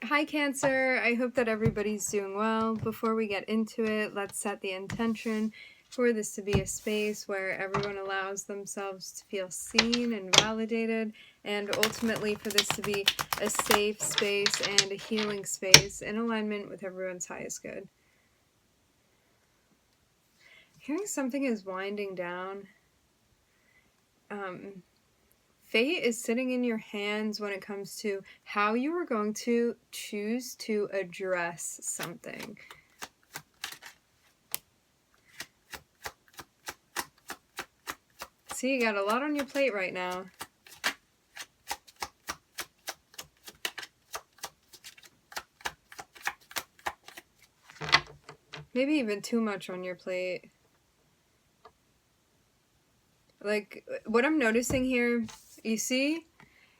Hi Cancer, I hope that everybody's doing well. Before we get into it, let's set the intention for this to be a space where everyone allows themselves to feel seen and validated, and ultimately for this to be a safe space and a healing space in alignment with everyone's highest good. Hearing something is winding down. Fate is sitting in your hands when it comes to how you are going to choose to address something. See, you got a lot on your plate right now. Maybe even too much on your plate. Like, what I'm noticing here, you see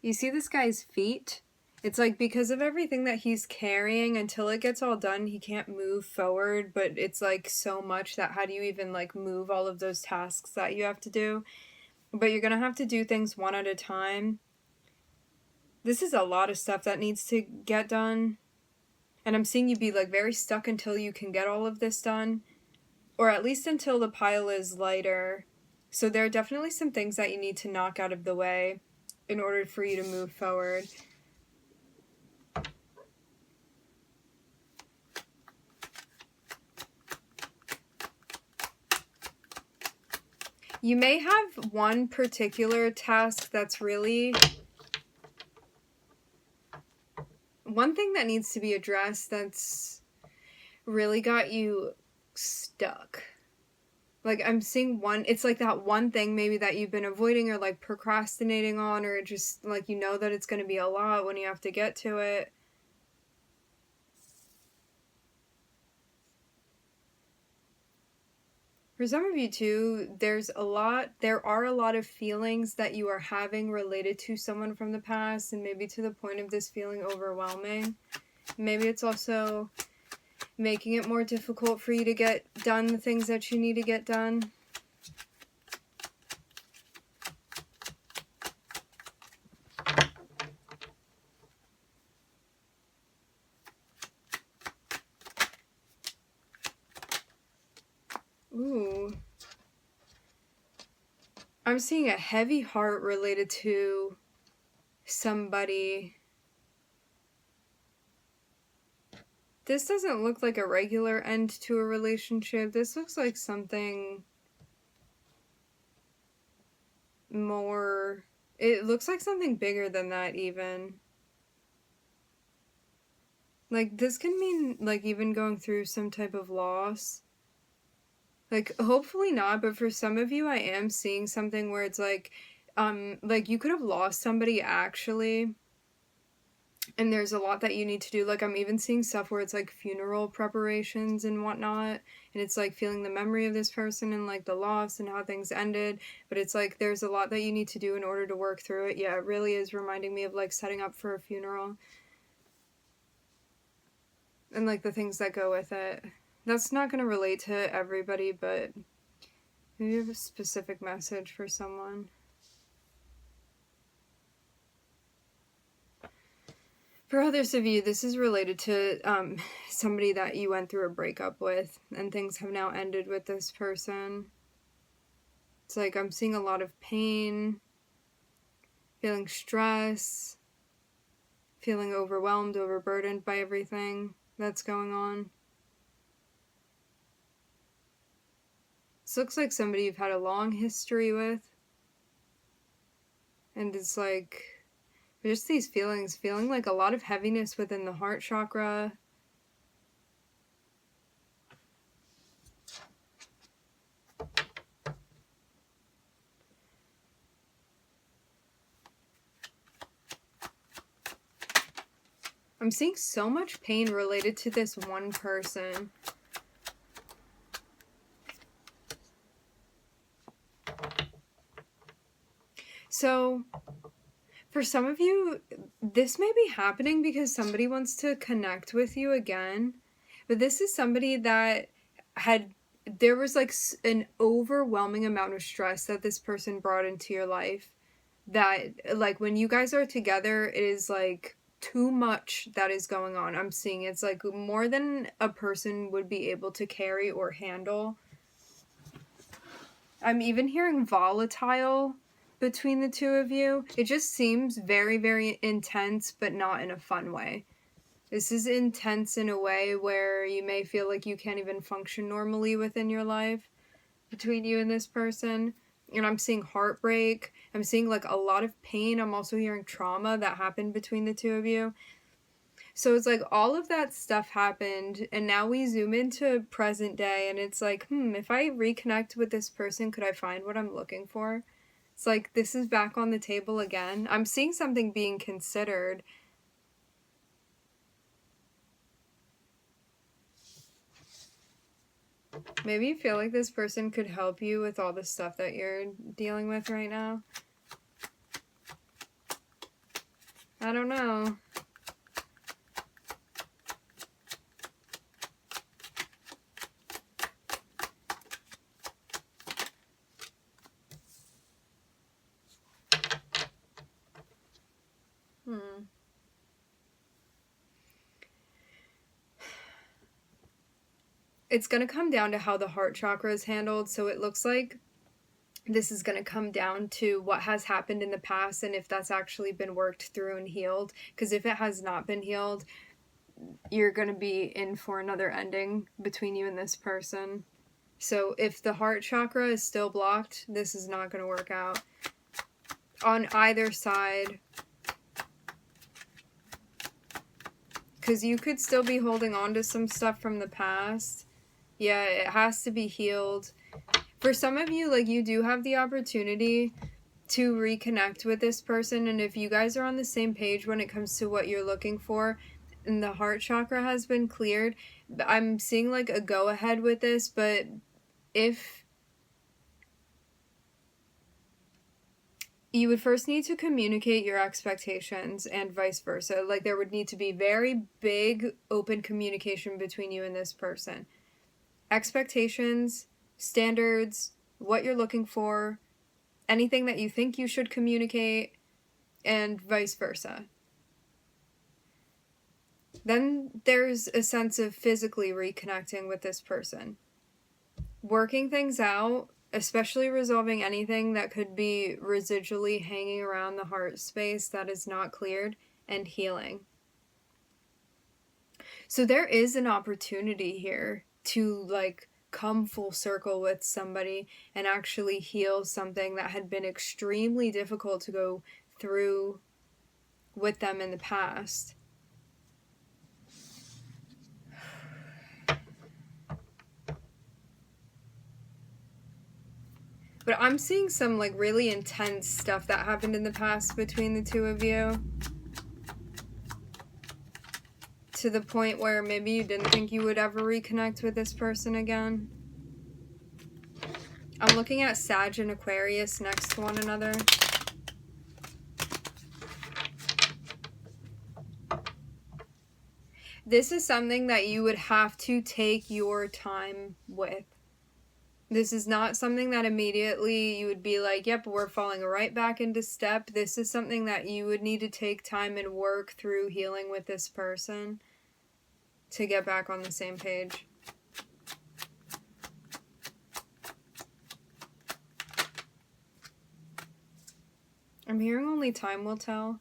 this guy's feet? It's like because of everything that he's carrying, until it gets all done, he can't move forward, but it's like so much that how do you even like move all of those tasks that you have to do? But you're gonna have to do things one at a time. This is a lot of stuff that needs to get done. And I'm seeing you be like very stuck until you can get all of this done. Or at least until the pile is lighter. So there are definitely some things that you need to knock out of the way in order for you to move forward. You may have one particular task that's really... one thing that needs to be addressed that's really got you stuck. Like, I'm seeing one, it's like that one thing maybe that you've been avoiding or like procrastinating on, or just like you know that it's going to be a lot when you have to get to it. For some of you too, there are a lot of feelings that you are having related to someone from the past, and maybe to the point of this feeling overwhelming. Maybe it's also making it more difficult for you to get done the things that you need to get done. Ooh. I'm seeing a heavy heart related to somebody. This doesn't look like a regular end to a relationship. This looks like something more... it looks like something bigger than that even. Like, this can mean, like, even going through some type of loss. Like, hopefully not, but for some of you, I am seeing something where it's like you could have lost somebody actually, and there's a lot that you need to do. Like, I'm even seeing stuff where it's like funeral preparations and whatnot, and it's like feeling the memory of this person and like the loss and how things ended, but it's like there's a lot that you need to do in order to work through it. Yeah, it really is reminding me of like setting up for a funeral and like the things that go with it. That's not going to relate to everybody, but maybe you have a specific message for someone. For others of you, this is related to somebody that you went through a breakup with, and things have now ended with this person. It's like I'm seeing a lot of pain, feeling stress, feeling overwhelmed, overburdened by everything that's going on. This looks like somebody you've had a long history with. And it's like, just these feelings, feeling like a lot of heaviness within the heart chakra. I'm seeing so much pain related to this one person. So, for some of you, this may be happening because somebody wants to connect with you again. But this is somebody that there was like an overwhelming amount of stress that this person brought into your life. That, like, when you guys are together, it is like too much that is going on. I'm seeing it's like more than a person would be able to carry or handle. I'm even hearing volatile between the two of you. It just seems very, very intense, but not in a fun way. This is intense in a way where you may feel like you can't even function normally within your life between you and this person. And I'm seeing heartbreak. I'm seeing like a lot of pain. I'm also hearing trauma that happened between the two of you. So it's like all of that stuff happened, and now we zoom into present day, and it's like, if I reconnect with this person, could I find what I'm looking for? It's like, this is back on the table again. I'm seeing something being considered. Maybe you feel like this person could help you with all the stuff that you're dealing with right now. I don't know. It's going to come down to how the heart chakra is handled. So it looks like this is going to come down to what has happened in the past and if that's actually been worked through and healed. Because if it has not been healed, you're going to be in for another ending between you and this person. So if the heart chakra is still blocked, this is not going to work out. On either side. Because you could still be holding on to some stuff from the past. Yeah, it has to be healed. For some of you, like, you do have the opportunity to reconnect with this person, and if you guys are on the same page when it comes to what you're looking for, and the heart chakra has been cleared, I'm seeing, like, a go-ahead with this, but if you would first need to communicate your expectations and vice versa. Like, there would need to be very big, open communication between you and this person. Expectations, standards, what you're looking for, anything that you think you should communicate, and vice versa. Then there's a sense of physically reconnecting with this person. Working things out, especially resolving anything that could be residually hanging around the heart space that is not cleared, and healing. So there is an opportunity here to, like, come full circle with somebody and actually heal something that had been extremely difficult to go through with them in the past. But I'm seeing some, like, really intense stuff that happened in the past between the two of you. To the point where maybe you didn't think you would ever reconnect with this person again. I'm looking at Sag and Aquarius next to one another. This is something that you would have to take your time with. This is not something that immediately you would be like, yep, we're falling right back into step. This is something that you would need to take time and work through healing with this person to get back on the same page. I'm hearing only time will tell.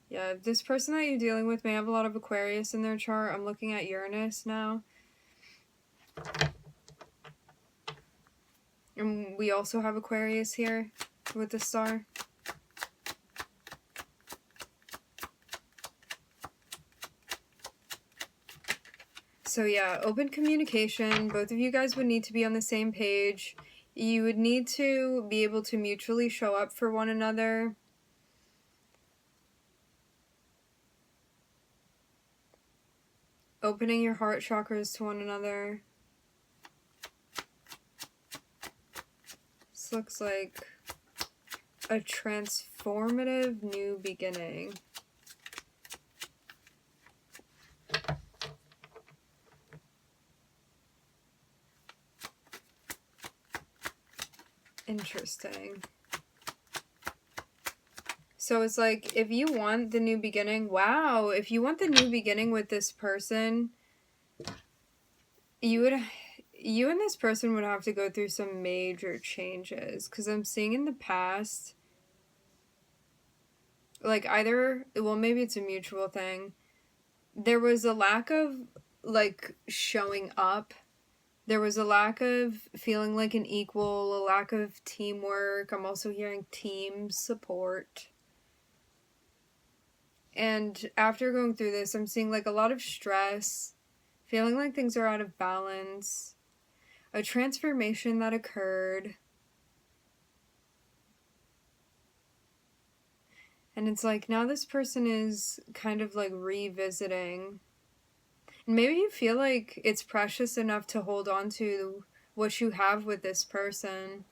Yeah, this person that you're dealing with may have a lot of Aquarius in their chart. I'm looking at Uranus now. And we also have Aquarius here with the star. So yeah, open communication. Both of you guys would need to be on the same page. You would need to be able to mutually show up for one another. Opening your heart chakras to one another. This looks like a transformative new beginning. Interesting. So it's like, if you want the new beginning, wow, if you want the new beginning with this person, you and this person would have to go through some major changes. Because I'm seeing in the past, like, either, well, maybe it's a mutual thing. There was a lack of, like, showing up. There was a lack of feeling like an equal, a lack of teamwork. I'm also hearing team support. And after going through this, I'm seeing like a lot of stress, feeling like things are out of balance, a transformation that occurred. And it's like now this person is kind of like revisiting. And maybe you feel like it's precious enough to hold on to what you have with this person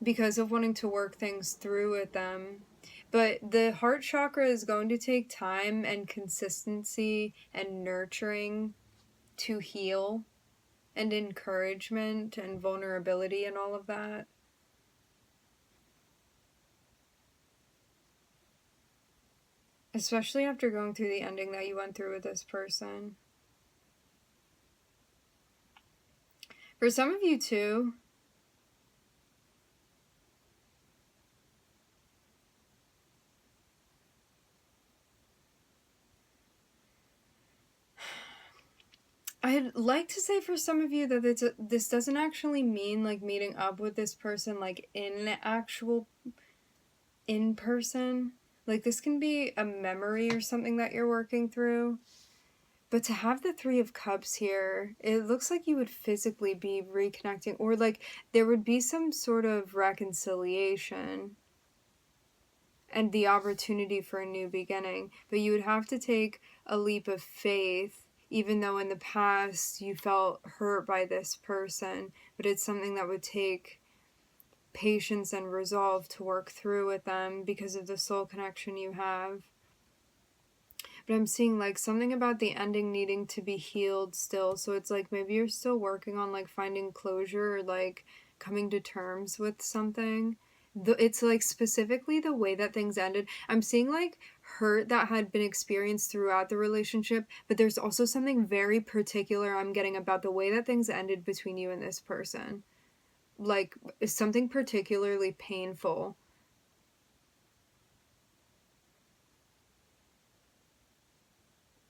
because of wanting to work things through with them. But the heart chakra is going to take time and consistency and nurturing to heal, and encouragement and vulnerability and all of that. Especially after going through the ending that you went through with this person. For some of you too, I'd like to say for some of you that this doesn't actually mean like meeting up with this person like in person. Like this can be a memory or something that you're working through. But to have the Three of Cups here, it looks like you would physically be reconnecting, or like there would be some sort of reconciliation and the opportunity for a new beginning. But you would have to take a leap of faith, even though in the past you felt hurt by this person. But it's something that would take patience and resolve to work through with them because of the soul connection you have. But I'm seeing like something about the ending needing to be healed still. So it's like maybe you're still working on like finding closure or like coming to terms with something. It's like specifically the way that things ended. I'm seeing like hurt that had been experienced throughout the relationship, but there's also something very particular I'm getting about the way that things ended between you and this person. Like something particularly painful.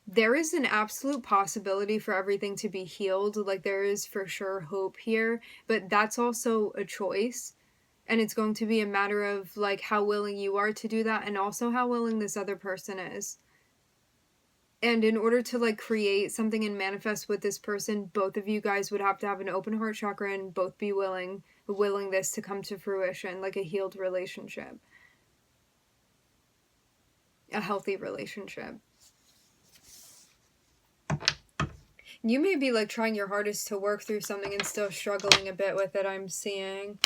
There is an absolute possibility for everything to be healed. Like there is for sure hope here, but that's also a choice. And it's going to be a matter of like how willing you are to do that and also how willing this other person is. And in order to like create something and manifest with this person, both of you guys would have to have an open heart chakra and both be willing this to come to fruition, like a healed relationship. A healthy relationship. You may be like trying your hardest to work through something and still struggling a bit with it, I'm seeing.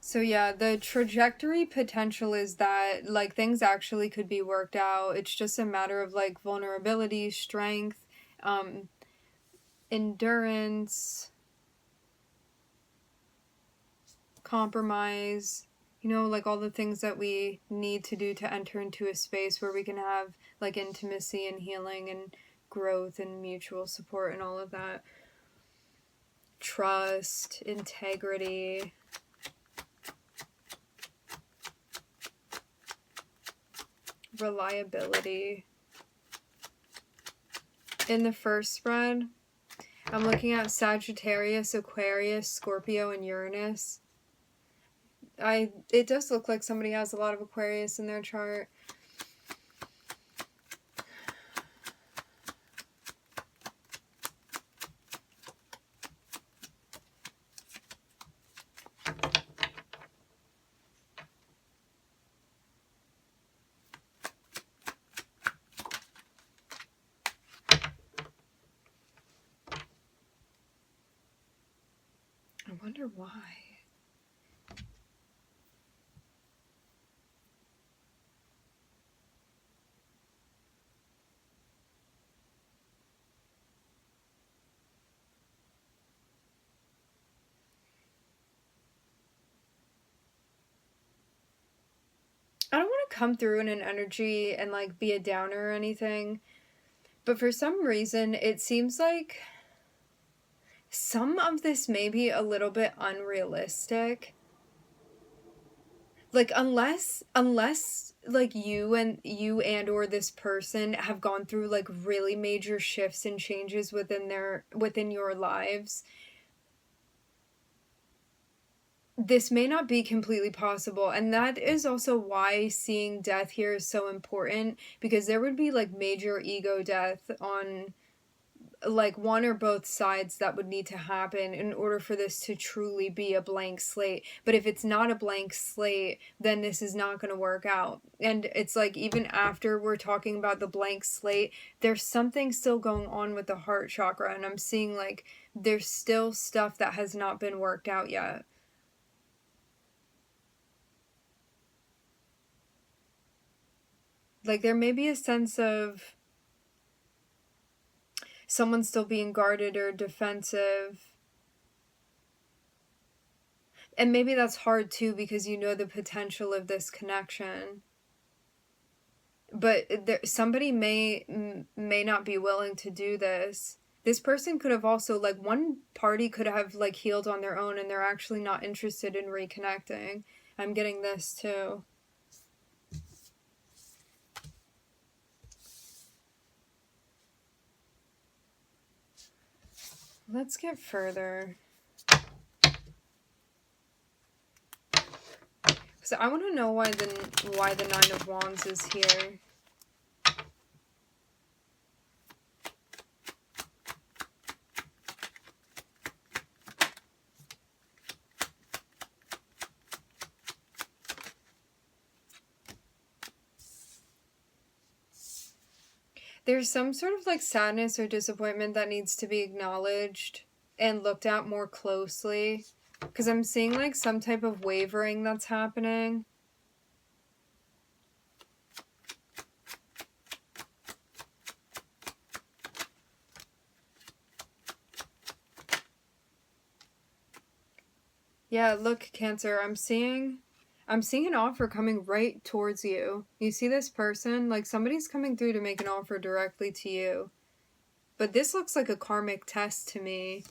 So yeah, the trajectory potential is that like things actually could be worked out. It's just a matter of like vulnerability, strength, endurance, compromise, you know, like all the things that we need to do to enter into a space where we can have like intimacy and healing and growth and mutual support and all of that. Trust, integrity, reliability. In the first spread, I'm looking at Sagittarius, Aquarius, Scorpio, and Uranus. It does look like somebody has a lot of Aquarius in their chart. I wonder why. come through in an energy and like be a downer or anything, but for some reason it seems like some of this may be a little bit unrealistic. Like unless like you and or this person have gone through like really major shifts and changes within your lives, this may not be completely possible. And that is also why seeing death here is so important, because there would be like major ego death on like one or both sides that would need to happen in order for this to truly be a blank slate. But if it's not a blank slate, then this is not going to work out. And it's like, even after we're talking about the blank slate, there's something still going on with the heart chakra, and I'm seeing like there's still stuff that has not been worked out yet. Like there may be a sense of someone still being guarded or defensive. And maybe that's hard too, because you know the potential of this connection. But somebody may not be willing to do this. This person could have also, like, one party could have like healed on their own and they're actually not interested in reconnecting. I'm getting this too. Let's get further. So I want to know why the Nine of Wands is here. There's some sort of like sadness or disappointment that needs to be acknowledged and looked at more closely. Because I'm seeing like some type of wavering that's happening. Yeah, look, Cancer, I'm seeing an offer coming right towards you. You see this person? Like somebody's coming through to make an offer directly to you. But this looks like a karmic test to me.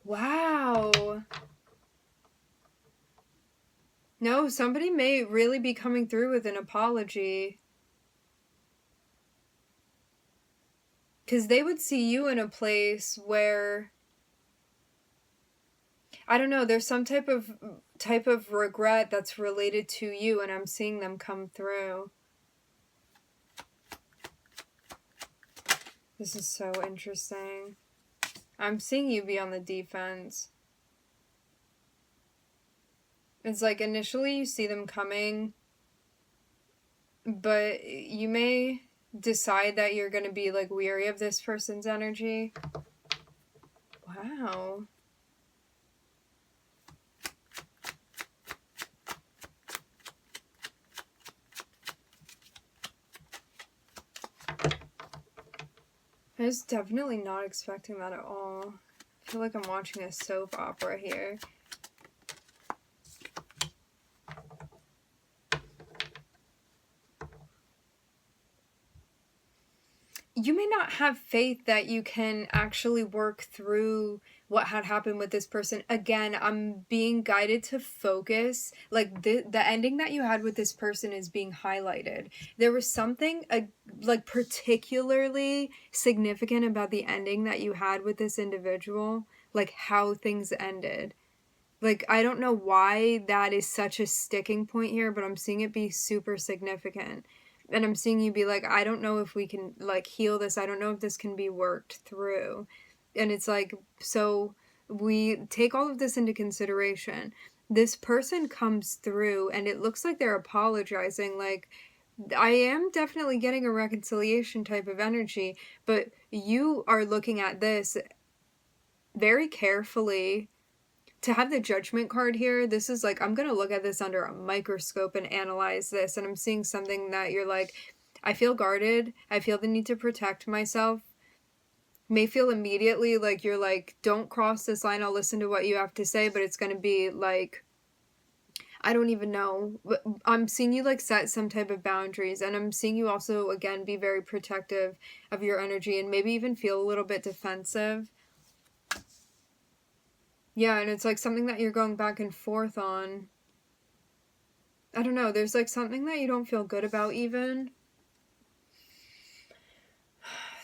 Wow. No, somebody may really be coming through with an apology. Because they would see you in a place where, I don't know, there's some type of regret that's related to you, and I'm seeing them come through. This is so interesting. I'm seeing you be on the defense. It's like initially you see them coming, but you may decide that you're going to be like weary of this person's energy. Wow. I was definitely not expecting that at all. I feel like I'm watching a soap opera here. You may not have faith that you can actually work through what had happened with this person. Again, I'm being guided to focus. Like the ending that you had with this person is being highlighted. There was something like particularly significant about the ending that you had with this individual, like how things ended. Like, I don't know why that is such a sticking point here, but I'm seeing it be super significant. And I'm seeing you be like, I don't know if we can, like, heal this. I don't know if this can be worked through. And it's like, so we take all of this into consideration. This person comes through, and it looks like they're apologizing. Like, I am definitely getting a reconciliation type of energy, but you are looking at this very carefully. To have the Judgment card here, this is like, I'm going to look at this under a microscope and analyze this, and I'm seeing something that you're like, I feel guarded, I feel the need to protect myself, may feel immediately like you're like, don't cross this line, I'll listen to what you have to say, but it's going to be like, I don't even know. I'm seeing you like set some type of boundaries, and I'm seeing you also again be very protective of your energy and maybe even feel a little bit defensive. Yeah, and it's like something that you're going back and forth on. I don't know, there's like something that you don't feel good about even.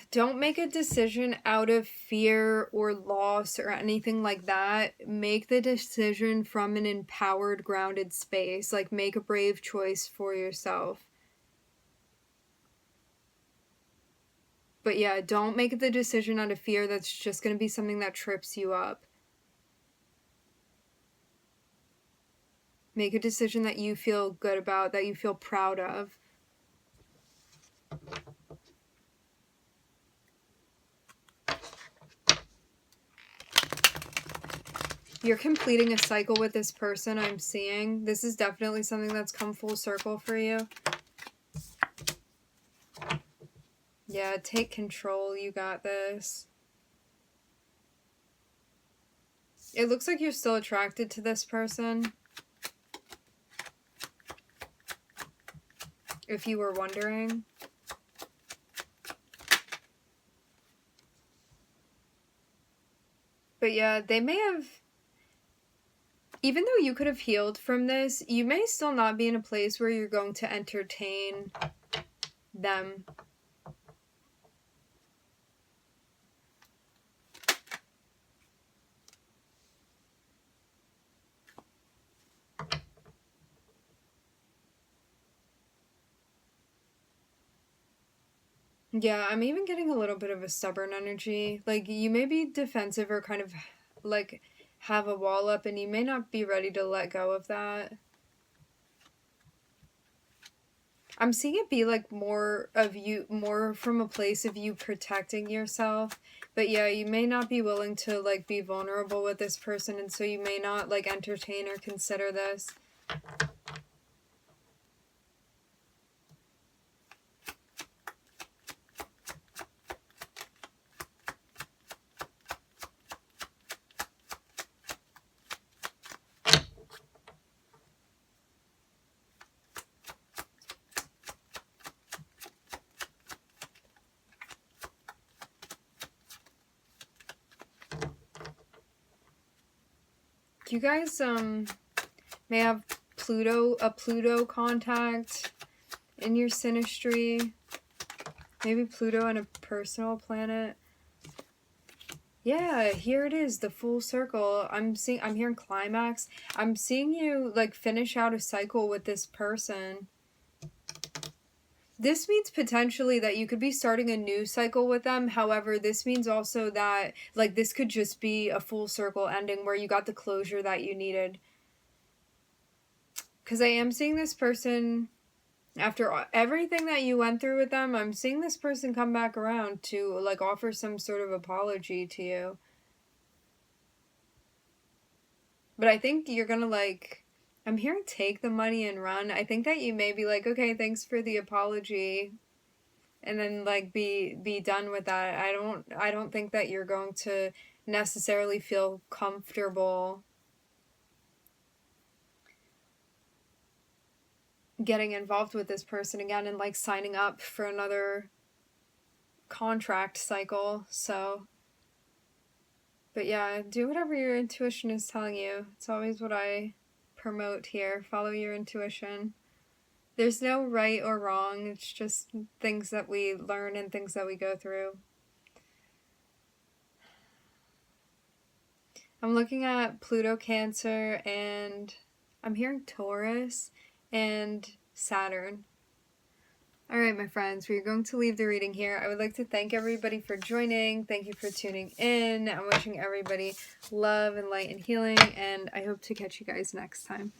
Don't make a decision out of fear or loss or anything like that. Make the decision from an empowered, grounded space. Like, make a brave choice for yourself. But yeah, don't make the decision out of fear. That's just going to be something that trips you up. Make a decision that you feel good about, that you feel proud of. You're completing a cycle with this person, I'm seeing. This is definitely something that's come full circle for you. Yeah, take control. You got this. It looks like you're still attracted to this person. If you were wondering. But yeah, they may have, even though you could have healed from this, you may still not be in a place where you're going to entertain them. Yeah, I'm even getting a little bit of a stubborn energy. Like, you may be defensive or kind of, like, have a wall up, and you may not be ready to let go of that. I'm seeing it be, like, more of you, more from a place of you protecting yourself. But yeah, you may not be willing to, like, be vulnerable with this person, and so you may not, like, entertain or consider this. You guys may have a Pluto contact in your synastry. Maybe Pluto and a personal planet. Yeah, here it is, the full circle. I'm hearing climax. I'm seeing you like finish out a cycle with this person. This means potentially that you could be starting a new cycle with them. However, this means also that, like, this could just be a full circle ending where you got the closure that you needed. Because I am seeing this person, after everything that you went through with them, I'm seeing this person come back around to, like, offer some sort of apology to you. But I think you're gonna, like... I'm hearing take the money and run. I think that you may be like, okay, thanks for the apology, and then like be done with that. I don't think that you're going to necessarily feel comfortable getting involved with this person again and like signing up for another contract cycle. So, but yeah, do whatever your intuition is telling you. It's always what I promote here. Follow your intuition. There's no right or wrong. It's just things that we learn and things that we go through. I'm looking at Pluto, Cancer, and I'm hearing Taurus and Saturn. Alright, my friends, we're going to leave the reading here. I would like to thank everybody for joining. Thank you for tuning in. I'm wishing everybody love and light and healing, and I hope to catch you guys next time.